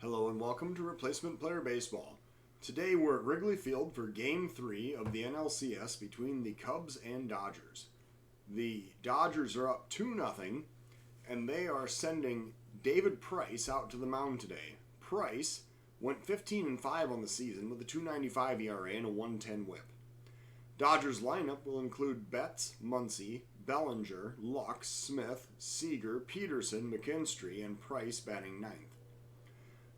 Hello and welcome to Replacement Player Baseball. Today we're at Wrigley Field for Game 3 of the NLCS between the Cubs and Dodgers. The Dodgers are up 2-0 and they are sending David Price out to the mound today. Price went 15-5 on the season with a .295 ERA and a .110 WHIP. Dodgers lineup will include Betts, Muncy, Bellinger, Lux, Smith, Seager, Peterson, McKinstry, and Price batting ninth.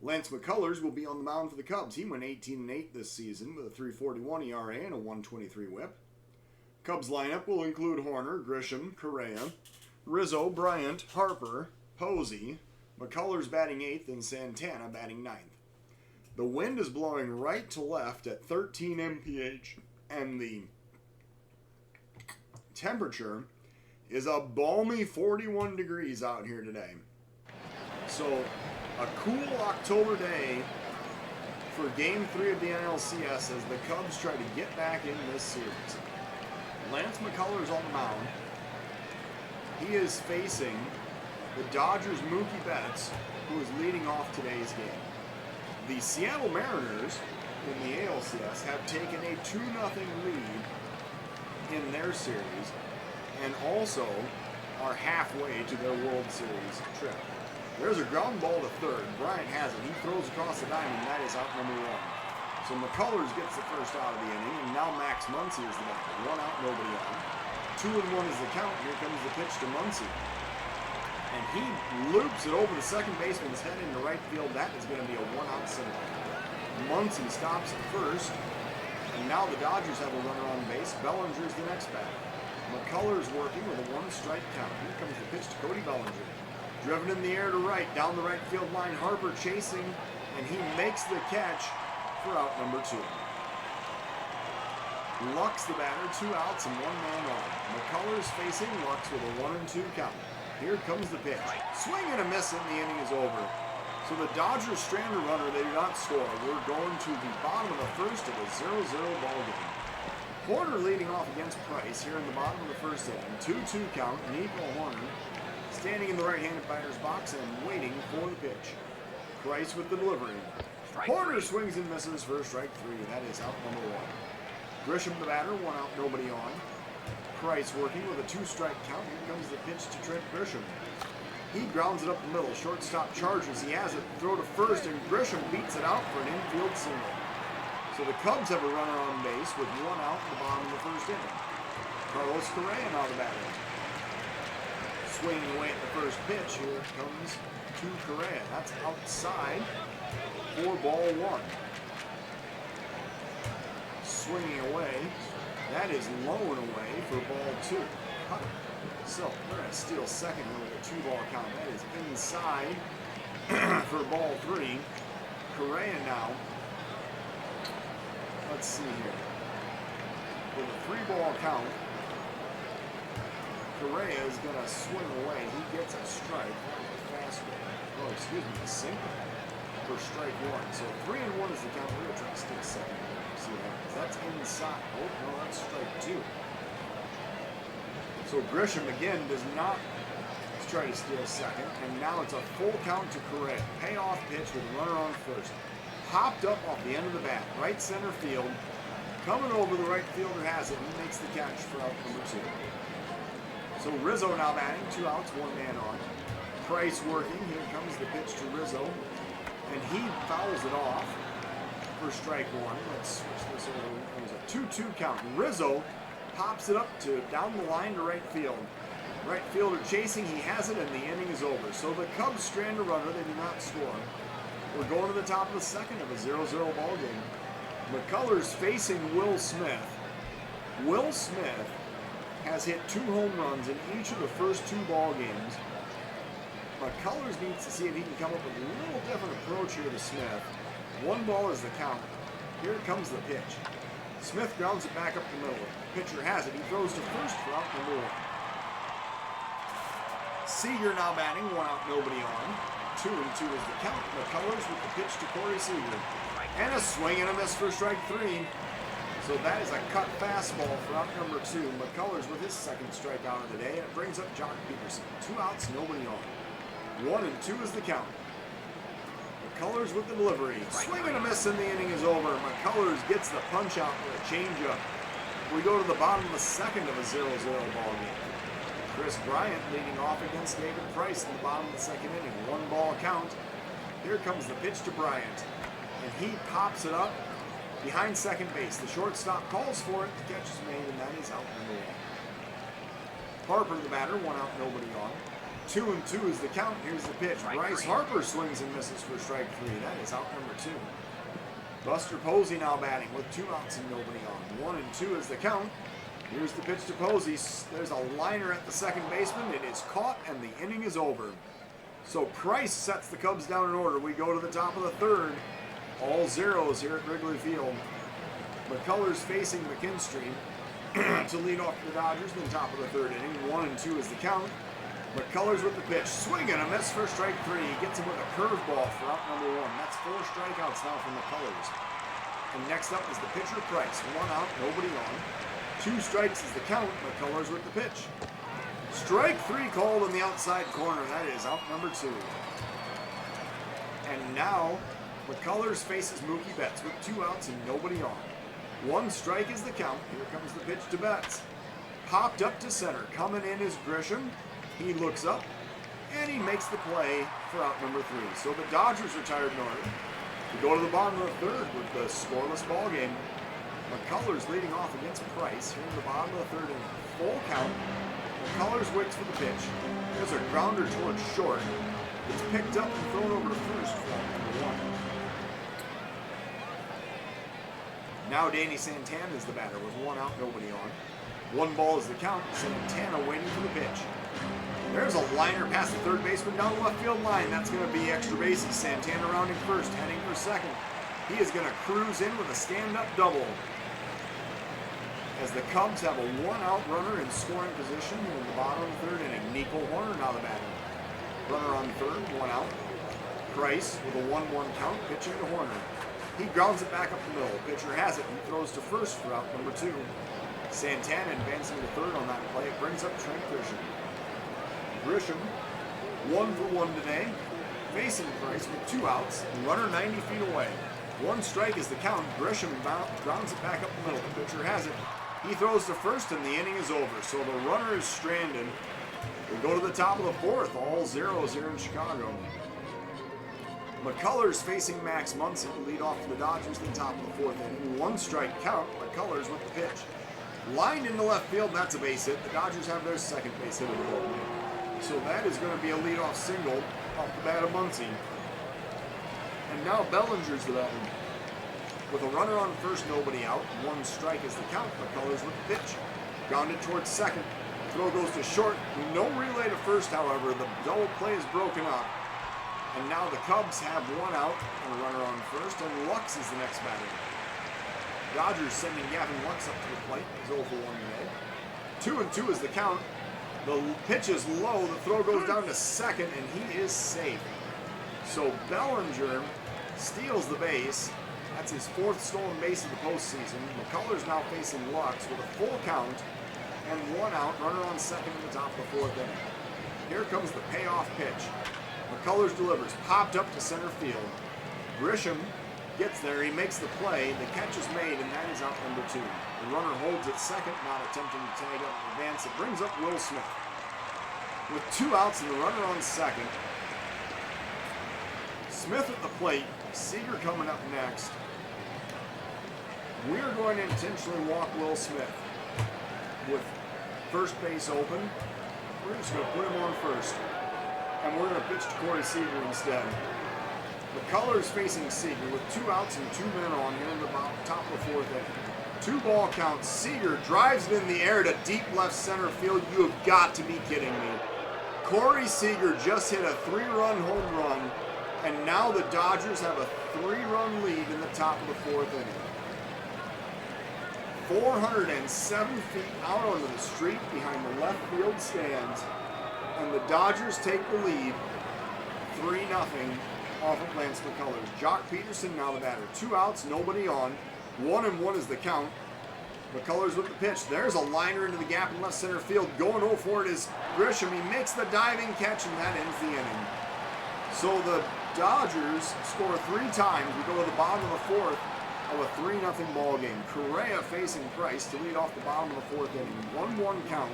Lance McCullers will be on the mound for the Cubs. He went 18-8 this season with a .341 ERA and a .123 WHIP. Cubs lineup will include Horner, Grisham, Correa, Rizzo, Bryant, Harper, Posey, McCullers batting 8th, and Santana batting 9th. The wind is blowing right to left at 13 mph, and the temperature is a balmy 41 degrees out here today. So, a cool October day for Game 3 of the NLCS as the Cubs try to get back in this series. Lance McCullers on the mound. He is facing the Dodgers' Mookie Betts, who is leading off today's game. The Seattle Mariners in the ALCS have taken a 2-0 lead in their series and also are halfway to their World Series trip. There's a ground ball to third. Bryant has it. He throws across the diamond. That is out number one. So McCullers gets the first out of the inning, and now Max Muncy is the batter. 1 out, nobody on. 2-1 is the count. Here comes the pitch to Muncy. And he loops it over the second baseman's head into right field. That is going to be a 1-out single. Muncy stops at first, and now the Dodgers have a runner on base. Bellinger is the next batter. McCullers working with a 1-strike count. Here comes the pitch to Cody Bellinger. Driven in the air to right, down the right field line. Harper chasing, and he makes the catch for out number 2. Lux the batter, 2 outs and 1 man on. McCullers facing Lux with a 1-2 count. Here comes the pitch. Swing and a miss, and the inning is over. So the Dodgers strand a runner, they do not score. We're going to the bottom of the first of a 0-0 ball game. Horner leading off against Price here in the bottom of the first inning. 2-2 count. Nico Horner standing in the right-handed batter's box and waiting for the pitch. Price with the delivery. Horner swings and misses for strike 3. That is out number 1. Grisham the batter, 1 out, nobody on. Price working with a 2-strike count. Here comes the pitch to Trent Grisham. He grounds it up the middle. Shortstop charges. He has it. Throw to first, and Grisham beats it out for an infield single. So the Cubs have a runner on base with 1 out at the bottom of the first inning. Carlos Correa now the batter. Swinging away at the first pitch. Here comes to Correa. That's outside for ball 1. Swinging away. That is low and away for ball 2. So we're going to steal second here with a 2-ball count. That is inside for ball 3. Correa now. Let's see here. With a 3-ball count, Correa is going to swing away. He gets a strike. That was a fast one. Oh, excuse me, a single for strike 1. So 3-1 is the count. We're going to try to steal second. See what happens. That's inside. Oh, no, that's strike 2. So Grisham again does not try to steal second. And now it's a full count to Correa. Payoff pitch with a runner on first. Hopped up off the end of the bat. Right center field. Coming over, the right fielder has it. He makes the catch for out number 2. So Rizzo now batting, 2 outs, 1 man on. Price working. Here comes the pitch to Rizzo. And he fouls it off for strike 1. Let's switch this over. It was a 2-2 count. Rizzo pops it up to down the line to right field. Right fielder chasing. He has it, and the inning is over. So the Cubs strand a runner. They do not score. We're going to the top of the second of a 0-0 ball game. McCullers facing Will Smith. Will Smith has hit 2 home runs in each of the first 2 ball games. McCullers needs to see if he can come up with a little different approach here to Smith. 1 ball is the count. Here comes the pitch. Smith grounds it back up the middle. Pitcher has it. He throws to first for out number 1. Seager now batting, 1 out, nobody on. 2-2 is the count. McCullers with the pitch to Corey Seager. And a swing and a miss for strike 3. So that is a cut fastball for out number 2. McCullers with his second strikeout of the day, and it brings up Jock Peterson. 2 outs, nobody on. 1-2 is the count. McCullers with the delivery. Swing and a miss, and the inning is over. McCullers gets the punch out with a changeup. We go to the bottom of the second of a 0-0 ball game. Chris Bryant leading off against David Price in the bottom of the second inning. 1-ball count. Here comes the pitch to Bryant, and he pops it up behind second base. The shortstop calls for it. The catch is made, and that is out number 1. Harper, the batter, 1 out, nobody on. 2-2 is the count. Here's the pitch. Bryce Harper swings and misses for strike 3. That is out number 2. Buster Posey now batting with 2 outs and nobody on. 1-2 is the count. Here's the pitch to Posey. There's a liner at the second baseman. It is caught, and the inning is over. So Price sets the Cubs down in order. We go to the top of the third. All zeros here at Wrigley Field. McCullers facing McKinstry to lead off the Dodgers in the top of the third inning. 1-2 is the count. McCullers with the pitch. Swing and a miss for strike 3. Gets him with a curveball for out number 1. That's 4 strikeouts now from McCullers. And next up is the pitcher Price. 1 out, nobody on. 2 strikes is the count. McCullers with the pitch. Strike 3 called in the outside corner. That is out number 2. And now McCullers faces Mookie Betts with 2 outs and nobody on. 1 strike is the count. Here comes the pitch to Betts. Popped up to center. Coming in is Grisham. He looks up, and he makes the play for out number 3. So the Dodgers retired in order. We go to the bottom of the third with the scoreless ball game. McCullers leading off against Price here in the bottom of the third inning. Full count. McCullers waits for the pitch. There's a grounder towards short. It's picked up and thrown over to first for out number 1. Now Danny Santana is the batter with 1 out, nobody on. 1 ball is the count. Santana waiting for the pitch. There's a liner past the third baseman down the left field line. That's going to be extra bases. Santana rounding first, heading for second. He is going to cruise in with a stand-up double. As the Cubs have a 1-out runner in scoring position in the bottom of the third inning. Nico Horner now the batter. Runner on third, 1 out. Price with a 1-1 count, pitching to Horner. He grounds it back up the middle. Pitcher has it. He throws to first for out number 2. Santana advancing to third on that play. It brings up Trent Grisham. Grisham, 1 for 1 today, facing Price with 2 outs, runner 90 feet away. 1 strike is the count. Grisham grounds it back up the middle. The pitcher has it. He throws to first, and the inning is over. So the runner is stranded. We go to the top of the fourth. All zeros here in Chicago. McCullers facing Max Muncy to lead off to the Dodgers in the top of the fourth inning. 1 strike count. McCullers with the pitch. Lined into left field, and that's a base hit. The Dodgers have their second base hit of the ball game. So that is going to be a leadoff single off the bat of Muncy. And now Bellinger's the batter. With a runner on first, nobody out. 1 strike is the count. McCullers with the pitch. Grounded towards second. Throw goes to short. No relay to first, however. The double play is broken up. And now the Cubs have 1 out and a runner on first, and Lux is the next batter. Dodgers sending Gavin Lux up to the plate. He's 0 for 1 today. 2-2 is the count. The pitch is low. The throw goes down to second, and he is safe. So Bellinger steals the base. That's his 4th stolen base of the postseason. McCullers now facing Lux with a full count and 1 out. Runner on second in the top of the 4th inning. Here comes the payoff pitch. McCullers delivers. Popped up to center field. Grisham gets there. He makes the play. The catch is made, and that is out number 2. The runner holds at second, not attempting to tag up and advance. It brings up Will Smith. With 2 outs and the runner on second. Smith at the plate. Seager coming up next. We are going to intentionally walk Will Smith with first base open. We're just going to put him on first. And we're going to pitch to Corey Seager instead. McCullers facing Seager with 2 outs and 2 men on here in the top of the 4th inning. 2-ball count. Seager drives it in the air to deep left center field. You have got to be kidding me. Corey Seager just hit a 3-run home run, and now the Dodgers have a 3-run lead in the top of the 4th inning. 407 feet out onto the street behind the left field stands, and the Dodgers take the lead 3-0 off of Lance McCullers. Jock Peterson now the batter. 2 outs, nobody on. 1-1 is the count. McCullers with the pitch. There's a liner into the gap in left center field. Going 0 for it is Grisham. He makes the diving catch, and that ends the inning. So the Dodgers score 3 times. We go to the bottom of the 4th of a 3-0 ball game. Correa facing Price to lead off the bottom of the 4th inning. 1-1 count.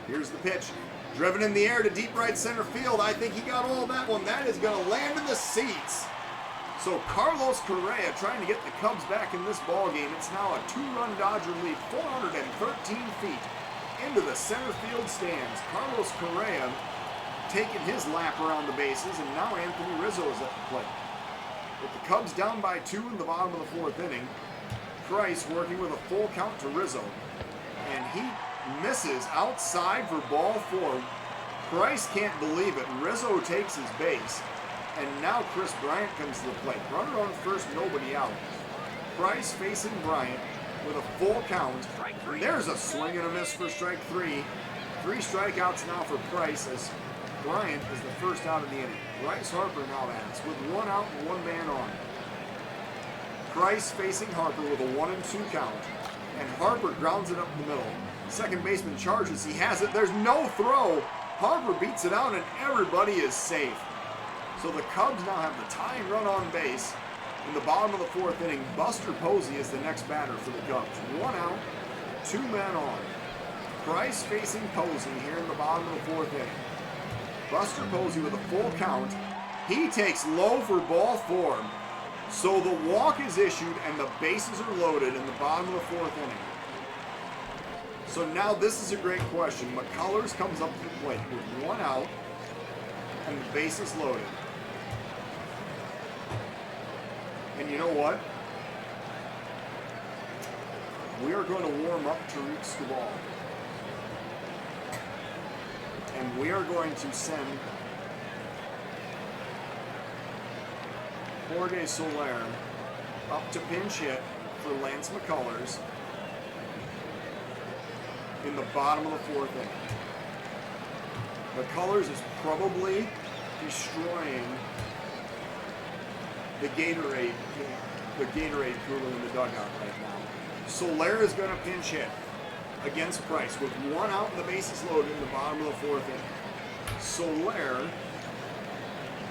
Here's the pitch. Driven in the air to deep right center field. I think he got all that one. That is going to land in the seats. So Carlos Correa trying to get the Cubs back in this ball game. It's now a 2-run Dodger lead, 413 feet into the center field stands. Carlos Correa taking his lap around the bases, and now Anthony Rizzo is at the plate. With the Cubs down by 2 in the bottom of the 4th inning, Price working with a full count to Rizzo, and he misses outside for ball 4. Price can't believe it. Rizzo takes his base, and now Chris Bryant comes to the plate. Runner on first, nobody out. Price facing Bryant with a full count. And there's a swing and a miss for strike 3. 3 strikeouts now for Price as Bryant is the first out of the inning. Bryce Harper now bats with 1 out and 1 man on. Price facing Harper with a 1-2 count, and Harper grounds it up in the middle. Second baseman charges. He has it. There's no throw. Harper beats it out, and everybody is safe. So the Cubs now have the tying run on base in the bottom of the 4th inning. Buster Posey is the next batter for the Cubs. 1 out, 2 men on. Price facing Posey here in the bottom of the 4th inning. Buster Posey with a full count. He takes low for ball 4. So the walk is issued and the bases are loaded in the bottom of the 4th inning. So now this is a great question. McCullers comes up to the plate with 1 out and the bases loaded. And you know what? We are going to warm up Tariq Skubal. And we are going to send Jorge Soler up to pinch hit for Lance McCullers in the bottom of the 4th inning. McCullers is probably destroying the Gatorade cooler in the dugout right now. Soler is going to pinch hit against Price with 1 out and the bases loaded in the bottom of the 4th inning. Soler,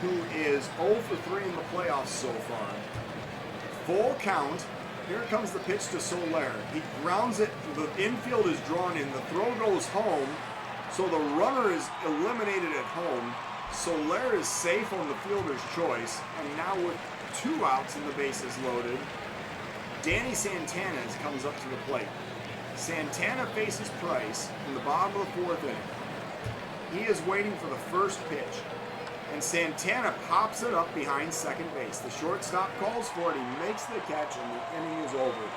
who is 0 for 3 in the playoffs so far. Full count. Here comes the pitch to Soler. He grounds it. The infield is drawn in. The throw goes home. So the runner is eliminated at home. Soler is safe on the fielder's choice. And now with 2 outs and the bases loaded, Danny Santana comes up to the plate. Santana faces Price in the bottom of the 4th inning. He is waiting for the first pitch, and Santana pops it up behind second base. The shortstop calls for it, he makes the catch, and the inning is over.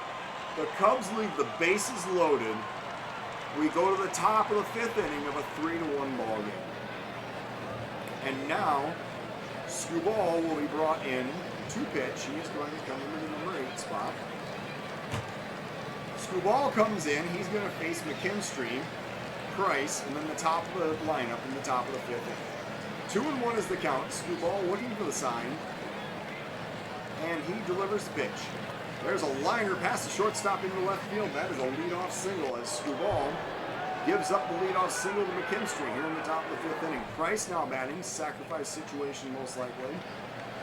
The Cubs leave the bases loaded. We go to the top of the 5th inning of a 3-1 ball game. And now, Skubal will be brought in to pitch. He is going to come in the number 8 spot. Skubal comes in. He's going to face McKinstry, Price, and then the top of the lineup in the top of the 5th inning. 2-1 is the count. Skubal looking for the sign, and he delivers the pitch. There's a liner past the shortstop into left field. That is a leadoff single as Skubal gives up the leadoff single to McKinstry here in the top of the 5th inning. Price now batting, sacrifice situation most likely.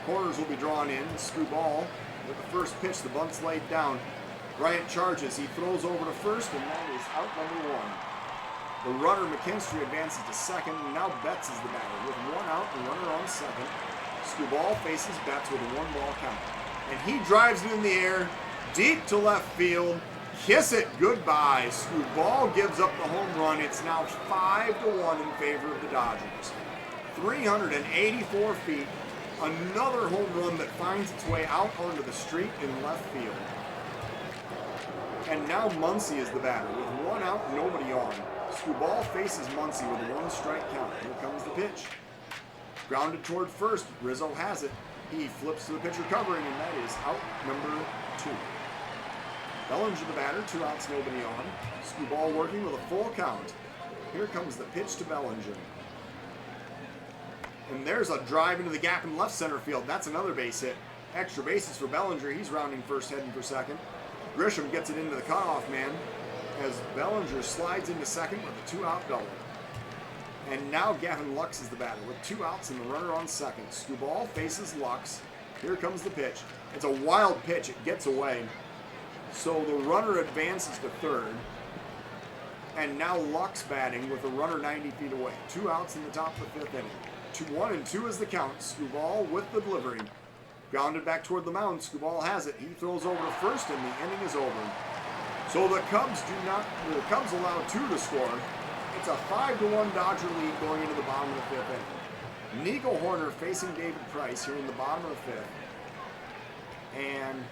Corners will be drawn in. Skubal with the first pitch, the bunt's laid down. Bryant charges, he throws over to first, and that is out number 1. The runner, McKinstry, advances to second, and now Betts is the batter. With 1 out and runner on second, Skubal faces Betts with a 1-ball count. And he drives it in the air, deep to left field. Kiss it goodbye. Skubal gives up the home run. It's now 5-1 in favor of the Dodgers. 384 feet, another home run that finds its way out onto the street in left field. And now Muncy is the batter with 1 out, nobody on. Skubal faces Muncy with a 1-strike count. Here comes the pitch. Grounded toward first. Rizzo has it. He flips to the pitcher covering, and that is out number 2. Bellinger the batter, 2 outs, nobody on. Skubal working with a full count. Here comes the pitch to Bellinger. And there's a drive into the gap in left center field. That's another base hit. Extra bases for Bellinger. He's rounding first, heading for second. Grisham gets it into the cutoff man as Bellinger slides into second with a 2-out double. And now Gavin Lux is the batter with 2 outs and the runner on second. Skubal faces Lux. Here comes the pitch. It's a wild pitch. It gets away. So the runner advances to third. And now Lux batting with the runner 90 feet away. 2 outs in the top of the 5th inning. 1-2 is the count. Skubal with the delivery. Grounded back toward the mound. Skubal has it. He throws over to first and the inning is over. So the Cubs allow 2 to score. It's a 5-1 Dodger lead going into the bottom of the 5th inning. Nico Horner facing David Price here in the bottom of the 5th. And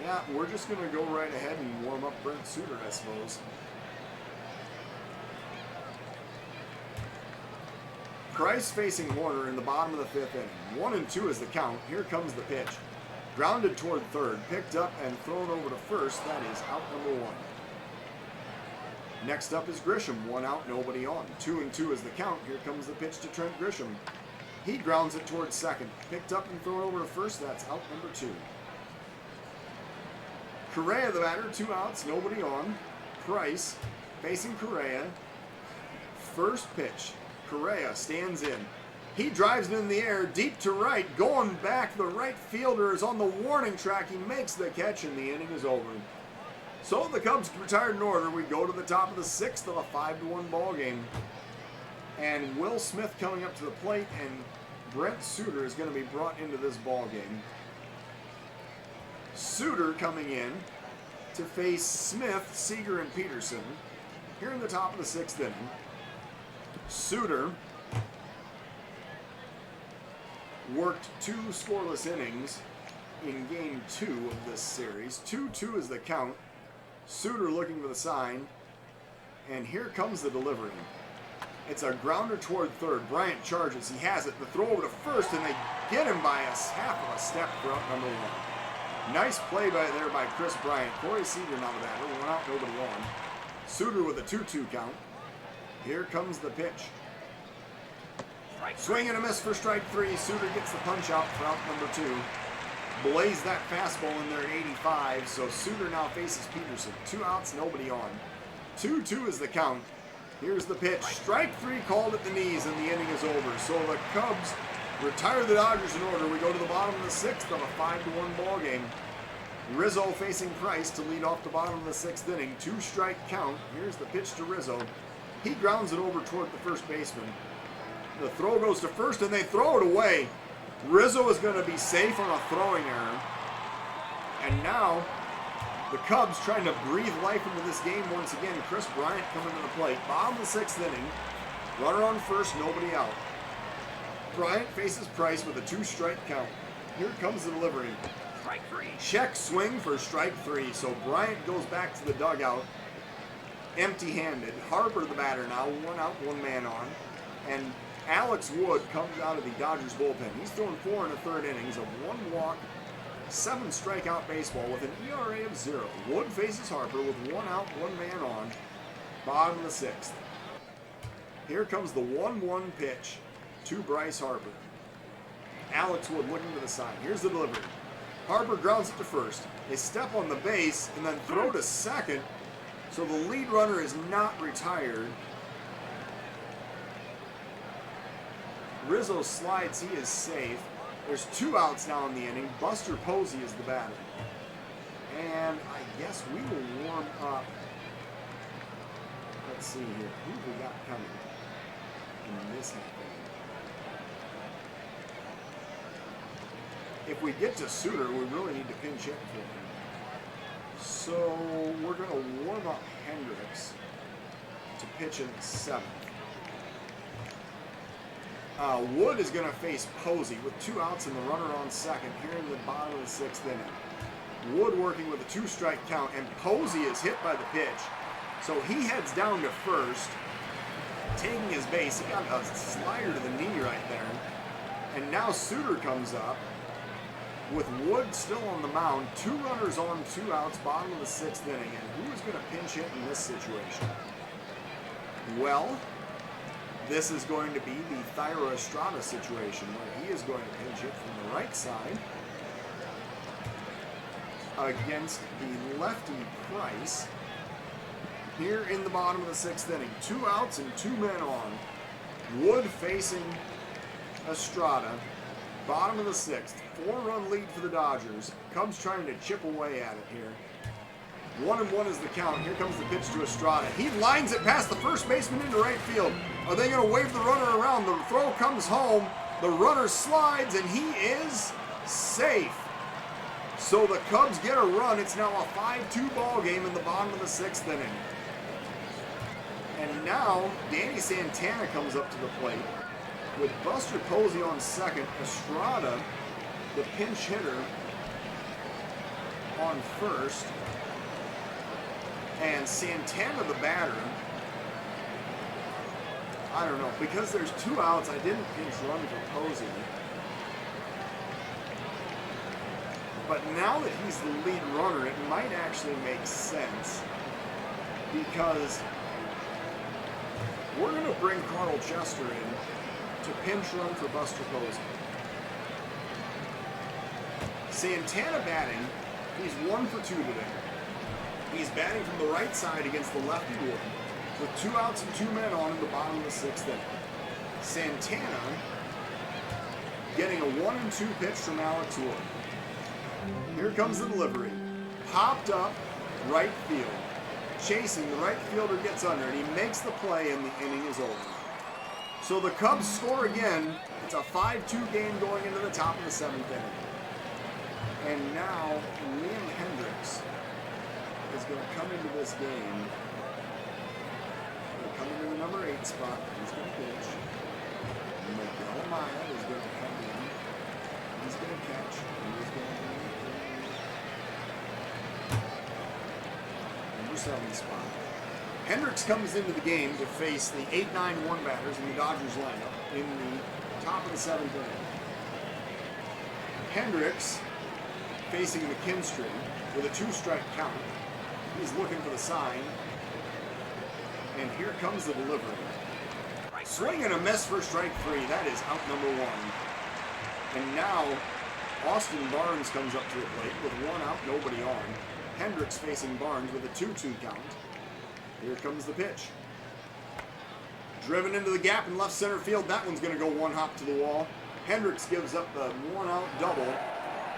yeah, we're just going to go right ahead and warm up Brent Suter, I suppose. Price facing Horner in the bottom of the 5th inning. 1-2 is the count. Here comes the pitch. Grounded toward third, picked up and thrown over to first. That is out number 1. Next up is Grisham. 1 out, nobody on. 2-2 is the count. Here comes the pitch to Trent Grisham. He grounds it towards second. Picked up and thrown over to first. That's out number 2. Correa the batter. 2 outs, nobody on. Price facing Correa. First pitch. Correa stands in. He drives it in the air, deep to right, going back. The right fielder is on the warning track. He makes the catch, and the inning is over. So the Cubs retired in order. We go to the top of the 6th of a 5-1 ball game. And Will Smith coming up to the plate, and Brent Suter is going to be brought into this ball game. Suter coming in to face Smith, Seager, and Peterson here in the top of the 6th inning. Suter worked 2 scoreless innings in game 2 of this series. 2-2 is the count. Suter looking for the sign, and here comes the delivery. It's a grounder toward third. Bryant charges. He has it. The throw over to first, and they get him by half of a step for out number 1. Nice play there by Chris Bryant. Corey Seager now the batter. 1 out, nobody on. Suter with a 2-2 count. Here comes the pitch. Swing and a miss for strike 3. Suter gets the punch out for out number 2. Blaze that fastball in there at 85, so Suter now faces Peterson. 2 outs, nobody on. 2-2 is the count. Here's the pitch. Strike 3 called at the knees, and the inning is over. So the Cubs retire the Dodgers in order. We go to the bottom of the 6th of a 5-1 ball game. Rizzo facing Price to lead off the bottom of the 6th inning. 2-strike count. Here's the pitch to Rizzo. He grounds it over toward the first baseman. The throw goes to first, and they throw it away. Rizzo is going to be safe on a throwing error. And now, the Cubs trying to breathe life into this game once again. Chris Bryant coming to the plate. Bottom of the 6th inning. Runner on first, nobody out. Bryant faces Price with a 2-strike count. Here comes the delivery. Strike 3. Check swing for strike 3. So Bryant goes back to the dugout empty-handed. Harper the batter now. 1 out, 1 man on. And Alex Wood comes out of the Dodgers bullpen. He's thrown 4 1/3 innings of 1 walk, 7 strikeout baseball with an ERA of 0. Wood faces Harper with 1 out, 1 man on. Bottom of the 6th. Here comes the 1-1 pitch to Bryce Harper. Alex Wood looking to the side. Here's the delivery. Harper grounds it to first. They step on the base and then throw to second. So the lead runner is not retired. Rizzo slides, he is safe. There's 2 outs now in the inning. Buster Posey is the batter. And I guess we will warm up. Let's see here. Who have we got coming in this half inning? If we get to Suter, we really need to pinch hit for him. So we're going to warm up Hendricks to pitch in the 7th. Wood is going to face Posey with 2 outs and the runner on second here in the bottom of the 6th inning. Wood working with a 2-strike count, and Posey is hit by the pitch. So he heads down to first, taking his base. He got a slider to the knee right there. And now Suter comes up with Wood still on the mound. 2 runners on, 2 outs, bottom of the 6th inning. And who is going to pinch hit in this situation? Well, this is going to be the Thairo Estrada situation, where he is going to pinch hit from the right side against the lefty Price. here in the bottom of the 6th inning. 2 outs and 2 men on. Wood facing Estrada. Bottom of the 6th. 4-run lead for the Dodgers. Cubs trying to chip away at it here. 1-1 is the count. Here comes the pitch to Estrada. He lines it past the first baseman into right field. Are they going to wave the runner around? The throw comes home. The runner slides, and he is safe. So the Cubs get a run. It's now a 5-2 ball game in the bottom of the 6th inning. And now Danny Santana comes up to the plate with Buster Posey on second. Estrada, the pinch hitter, on first. And Santana, the batter. I don't know. Because there's 2 outs, I didn't pinch run for Posey. But now that he's the lead runner, it might actually make sense. Because we're going to bring Carl Chester in to pinch run for Buster Posey. Santana batting, he's 1 for 2 today. He's batting from the right side against the lefty Wood, with 2 outs and 2 men on in the bottom of the 6th inning. Santana getting a 1-2 pitch from Alex Wood. Here comes the delivery. Popped up right field. Chasing, the right fielder gets under, and he makes the play, and the inning is over. So the Cubs score again. It's a 5-2 game going into the top of the 7th inning. And now Liam Hendricks is going to come into this game. He'll come into the number 8 spot. He's going to pitch. Miguel Amaya is going to come in. He's going to catch. And he's going to number 7 spot. Hendricks comes into the game to face the 8-9-1 batters in the Dodgers lineup in the top of the 7th inning. Hendricks facing McKinstry with a 2-strike count. He's looking for the sign. And here comes the delivery. Swing and a miss for strike 3. That is out number 1. And now Austin Barnes comes up to the plate with 1 out, nobody on. Hendricks facing Barnes with a 2-2 count. Here comes the pitch. Driven into the gap in left center field. That one's going to go 1 hop to the wall. Hendricks gives up the 1-out double.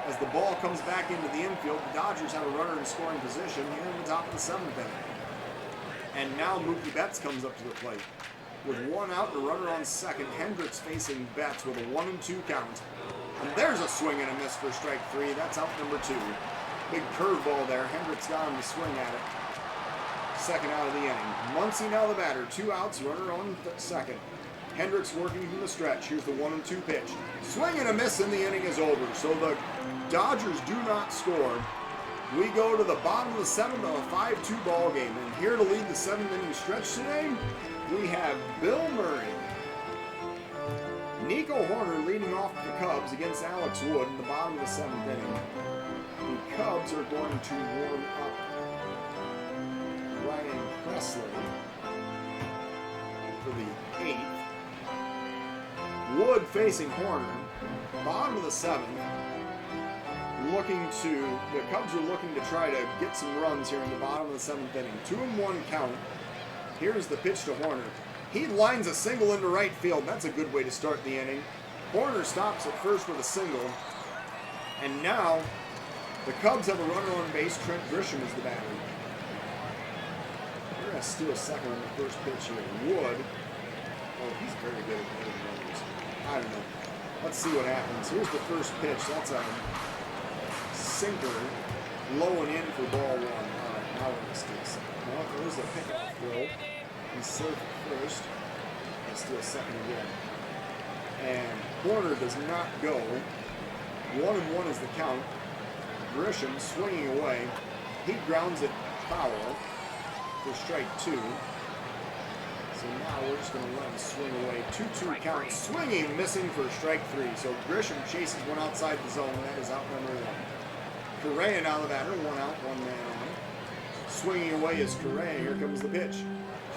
As the ball comes back into the infield, the Dodgers have a runner in scoring position here in the top of the 7th inning. And now Mookie Betts comes up to the plate. With 1 out and a runner on second, Hendricks facing Betts with a 1-2 count. And there's a swing and a miss for strike 3. That's out number 2. Big curveball there. Hendricks got him to swing at it. Second out of the inning. Muncy now the batter. 2 outs, runner on second. Hendricks working from the stretch. Here's the 1-2 pitch. Swing and a miss, and the inning is over. So the Dodgers do not score. We go to the bottom of the 7th of a 5-2 ball game. And here to lead the 7th inning stretch today, we have Bill Murray. Nico Horner leading off the Cubs against Alex Wood in the bottom of the 7th inning. The Cubs are going to warm up Ryan Presley for the 8th. Wood facing Horner. Bottom of the 7th. The Cubs are looking to try to get some runs here in the bottom of the 7th inning. 2-1 count. Here's the pitch to Horner. He lines a single into right field. That's a good way to start the inning. Horner stops at first with a single. And now the Cubs have a runner on base. Trent Grisham is the batter. They're going to steal second on the first pitch here. Wood. Oh, he's very good at hitting runners. I don't know. Let's see what happens. Here's the first pitch. That's a sinker. Low and in for ball 1. All right, now we're going to steal second. Well, there's a pickoff throw. He's safe at first. And steal second again. And Horner does not go. 1-1 is the count. Grisham swinging away. He grounds it foul for strike 2. So now we're just going to let him swing away. 2-2 count. Swinging, missing for strike 3. So Grisham chases one outside the zone. That is out number 1. Correa now the batter. 1 out, 1 man on. Swinging away is Correa. Here comes the pitch.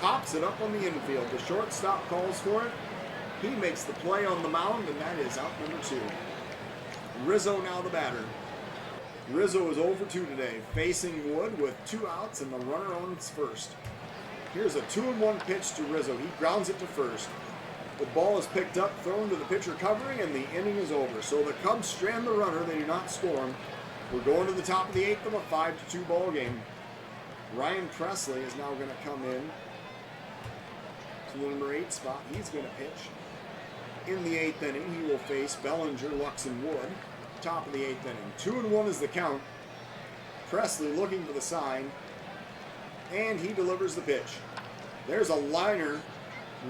Pops it up on the infield. The shortstop calls for it. He makes the play on the mound, and that is out number 2. Rizzo now the batter. Rizzo is 0 for 2 today, facing Wood with 2 outs and the runner on first. Here's a 2-1 pitch to Rizzo. He grounds it to first. The ball is picked up, thrown to the pitcher covering, and the inning is over. So the Cubs strand the runner. They do not score him. We're going to the top of the 8th of a 5-2 ball game. Ryan Presley is now going to come in to the number 8 spot. He's going to pitch. In the 8th inning, he will face Bellinger, Lux, and Wood. Top of the 8th inning. 2-1 is the count. Presley looking for the sign. And he delivers the pitch. There's a liner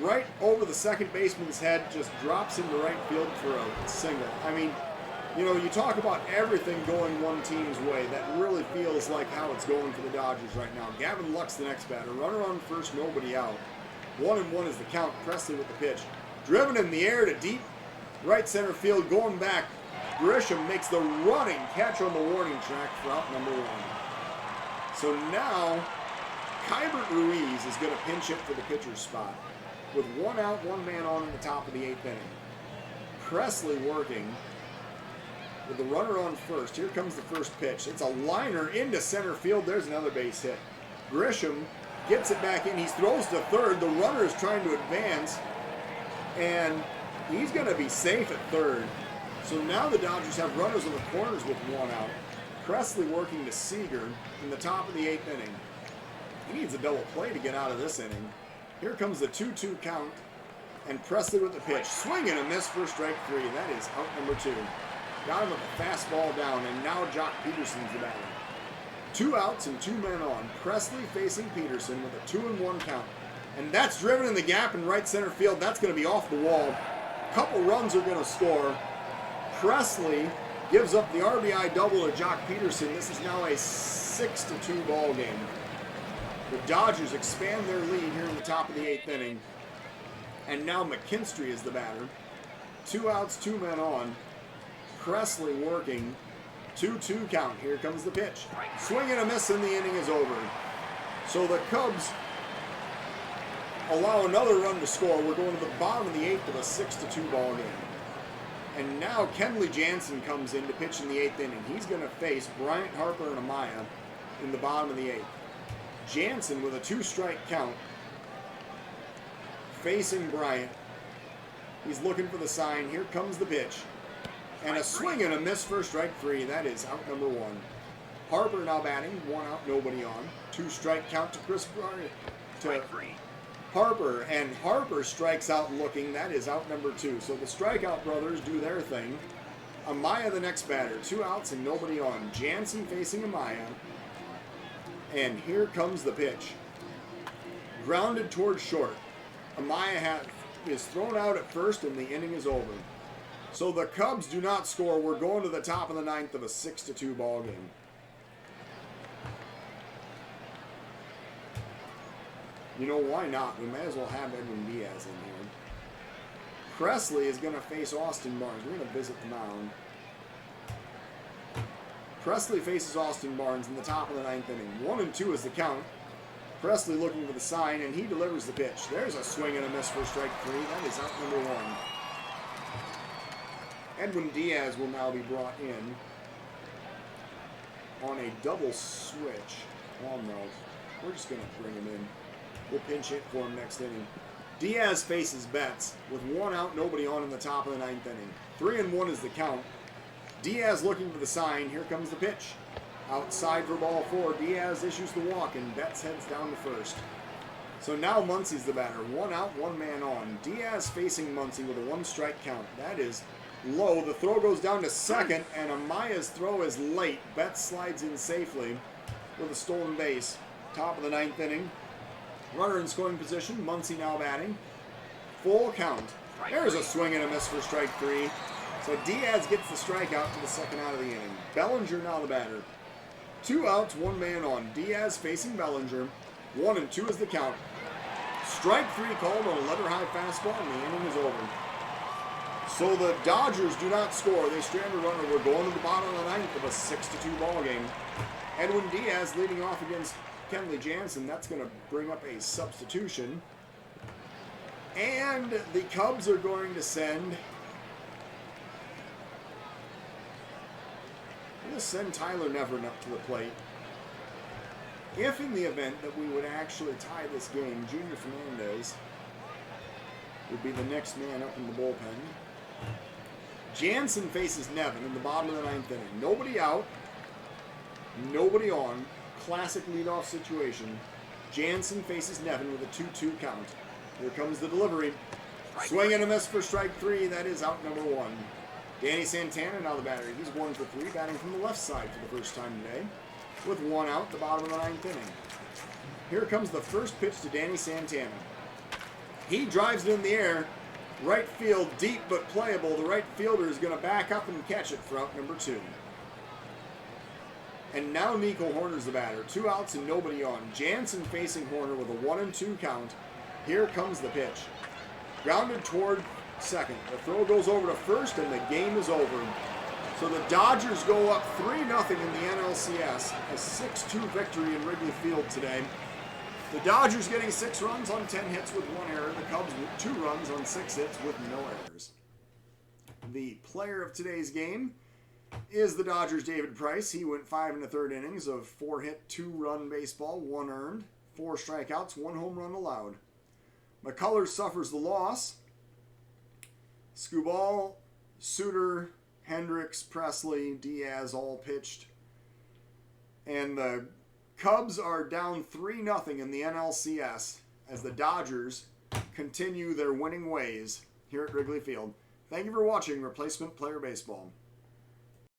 right over the second baseman's head, just drops into right field for a single. I mean, you know, you talk about everything going one team's way. That really feels like how it's going for the Dodgers right now. Gavin Lux, the next batter. Runner on first, nobody out. 1-1 is the count. Presley with the pitch. Driven in the air to deep right center field. Going back, Grisham makes the running catch on the warning track for out number 1. So now, Kybert Ruiz is going to pinch hit for the pitcher's spot. With 1 out, 1 man on in the top of the 8th inning. Presley working with the runner on first. Here comes the first pitch. It's a liner into center field. There's another base hit. Grisham gets it back in. He throws to third. The runner is trying to advance, and he's going to be safe at third. So now the Dodgers have runners in the corners with 1 out. Presley working to Seager in the top of the 8th inning. He needs a double play to get out of this inning. Here comes the 2-2 count, and Presley with the pitch. Swing and a miss for strike 3. That is out number 2. Got him with the fastball down, and now Jock Peterson's the batter. 2 outs and 2 men on. Presley facing Peterson with a 2-1 count. And that's driven in the gap in right center field. That's going to be off the wall. Couple runs are going to score. Presley gives up the RBI double to Jock Peterson. This is now a 6-2 ball game. The Dodgers expand their lead here in the top of the 8th inning. And now McKinstry is the batter. 2 outs, 2 men on. Presley working. 2-2 count. Here comes the pitch. Swing and a miss, and the inning is over. So the Cubs allow another run to score. We're going to the bottom of the 8th of a 6-2 ball game. And now Kenley Jansen comes in to pitch in the 8th inning. He's going to face Bryant, Harper, and Amaya in the bottom of the 8th. Jansen with a 2-strike count, facing Bryant. He's looking for the sign. Here comes the pitch. And a swing and a miss for strike 3. That is out number 1. Harper now batting. 1 out, nobody on. 2-strike count to Chris Bryant. To Harper, and Harper strikes out looking. That is out number 2. So the strikeout brothers do their thing. Amaya the next batter. 2 outs and nobody on. Jansen facing Amaya. And here comes the pitch. Grounded towards short. Amaya is thrown out at first, and the inning is over. So the Cubs do not score. We're going to the top of the 9th of a 6-2 ball game. You know, why not? We may as well have Edwin Diaz in here. Presley is going to face Austin Barnes. We're going to visit the mound. Presley faces Austin Barnes in the top of the 9th inning. 1-2 is the count. Presley looking for the sign, and he delivers the pitch. There's a swing and a miss for strike 3. That is out number 1. Edwin Diaz will now be brought in on a double switch. Oh no, we're just going to bring him in. We'll pinch hit for him next inning. Diaz faces Betts with 1 out, nobody on in the top of the 9th inning. 3-1 is the count. Diaz looking for the sign. Here comes the pitch. Outside for ball 4. Diaz issues the walk, and Betts heads down to first. So now Muncie's the batter. 1 out, 1 man on. Diaz facing Muncie with a 1-strike count. That is low. The throw goes down to second, and Amaya's throw is late. Betts slides in safely with a stolen base. Top of the 9th inning. Runner in scoring position. Muncie now batting. Full count. There's a swing and a miss for strike 3. So Diaz gets the strikeout for the second out of the inning. Bellinger now the batter. 2 outs, 1 man on. Diaz facing Bellinger. 1-2 is the count. Strike 3 called on a letter-high fastball, and the inning is over. So the Dodgers do not score. They strand a runner. We're going to the bottom of the 9th of a 6-2 ball game. Edwin Diaz leading off against Kenley Jansen. That's going to bring up a substitution. And the Cubs are going to send... Tyler Nevern up to the plate. If in the event that we would actually tie this game, Junior Fernandez would be the next man up in the bullpen. Jansen faces Nevin in the bottom of the 9th inning. Nobody out, nobody on. Classic leadoff situation. Jansen faces Nevin with a 2-2 count. Here comes the delivery. Swing and a miss for strike 3. That is out number 1. Danny Santana now the batter. He's 1 for 3, batting from the left side for the first time today, with 1 out, the bottom of the 9th inning. Here comes the first pitch to Danny Santana. He drives it in the air. Right field, deep but playable. The right fielder is going to back up and catch it for out number 2. And now Nico Horner's the batter. 2 outs and nobody on. Jansen facing Horner with a 1-2 count. Here comes the pitch. Grounded toward second. The throw goes over to first, and the game is over. So the Dodgers go up 3-0 in the NLCS. A 6-2 victory in Wrigley Field today. The Dodgers getting 6 runs on 10 hits with 1 error. The Cubs with 2 runs on 6 hits with no errors. The player of today's game is the Dodgers' David Price. He went 5 1/3 innings of 4-hit, 2-run baseball, 1 earned, 4 strikeouts, 1 home run allowed. McCullers suffers the loss. Skubal, Suter, Hendricks, Presley, Diaz all pitched. And the Cubs are down 3-0 in the NLCS as the Dodgers continue their winning ways here at Wrigley Field. Thank you for watching Replacement Player Baseball.